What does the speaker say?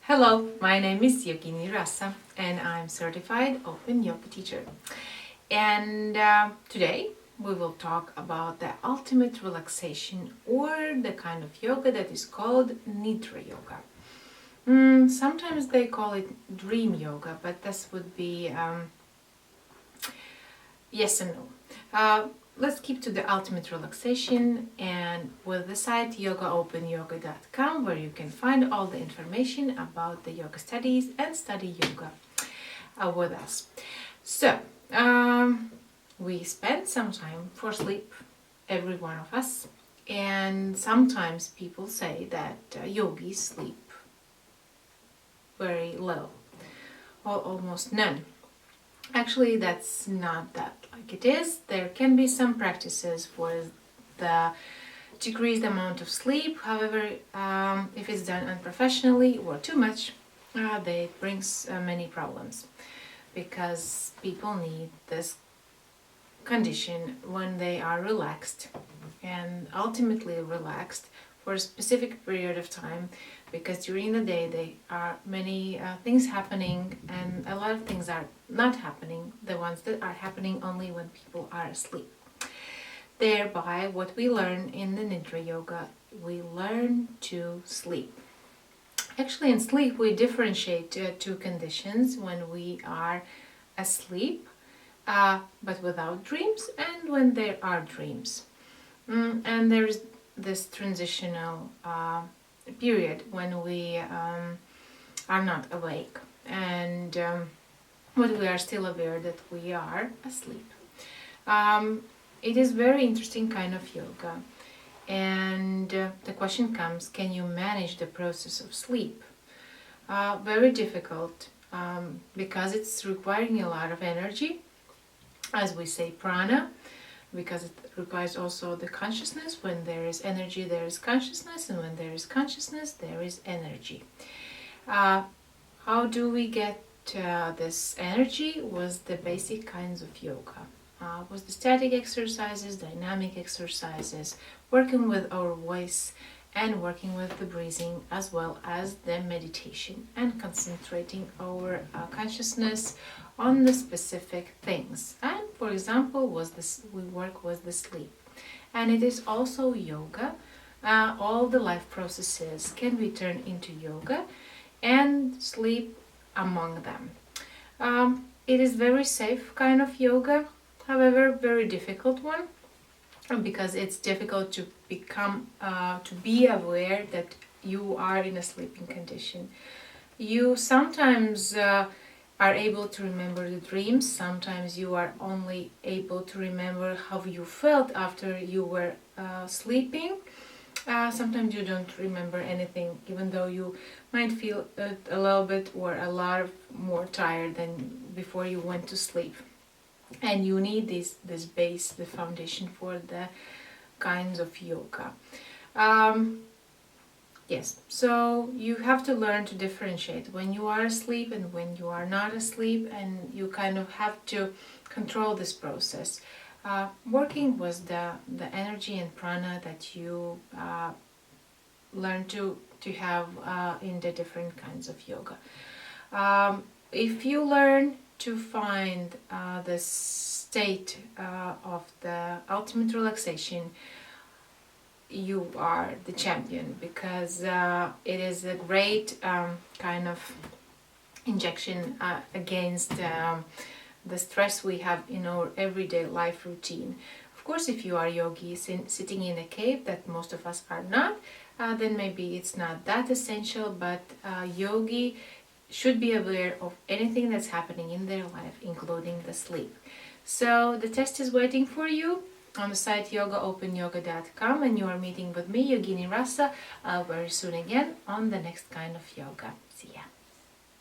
Hello, my name is Nidra and I'm certified open yoga teacher. And today we will talk about the ultimate relaxation or the kind of yoga that is called Nidra yoga. Sometimes they call it dream yoga, but this would be yes and no. Let's keep to the ultimate relaxation, and with the site yogaopenyoga.com, where you can find all the information about the yoga studies and study yoga with us. So we spend some time for sleep, every one of us, and sometimes people say that yogis sleep very little or almost none. Actually, that's not that like it is. There can be some practices for the decreased amount of sleep. However, if it's done unprofessionally or too much, it brings many problems, because people need this condition when they are relaxed and ultimately relaxed for a specific period of time, because during the day there are many things happening and a lot of things are not happening, the ones that are happening only when people are asleep. Thereby, what we learn in the Nidra yoga, we learn to sleep. Actually, in sleep we differentiate two conditions: when we are asleep but without dreams, and when there are dreams. And there is this transitional period when we are not awake and when we are still aware that we are asleep. It is very interesting kind of yoga, and the question comes, can you manage the process of sleep? Very difficult, because it's requiring a lot of energy, as we say, prana, because it requires also the consciousness. When there is energy, there is consciousness, and when there is consciousness, there is energy. How do we get this energy? Was the basic kinds of yoga. Was the static exercises, dynamic exercises, working with our voice and working with the breathing, as well as the meditation and concentrating our consciousness on the specific things. And for example, we work with the sleep, and it is also yoga. All the life processes can be turned into yoga, and sleep among them. It is very safe kind of yoga, however very difficult one, because it's difficult to be aware that you are in a sleeping condition. You sometimes are able to remember the dreams. Sometimes you are only able to remember how you felt after you were sleeping. Sometimes you don't remember anything, even though you might feel a little bit or a lot more tired than before you went to sleep. And you need this base, the foundation for the kinds of yoga. Yes, so you have to learn to differentiate when you are asleep and when you are not asleep, and you kind of have to control this process. Working with the energy and prana that you learn to have in the different kinds of yoga. If you learn to find the state of the ultimate relaxation, you are the champion, because it is a great kind of injection against the stress we have in our everyday life routine. Of course, if you are yogi sitting in a cave, that most of us are not, then maybe it's not that essential, but yogi should be aware of anything that's happening in their life, including the sleep. So the test is waiting for you on the site yogaopenyoga.com, and you are meeting with me, Yogini Rasa, very soon again on the next kind of yoga. See ya.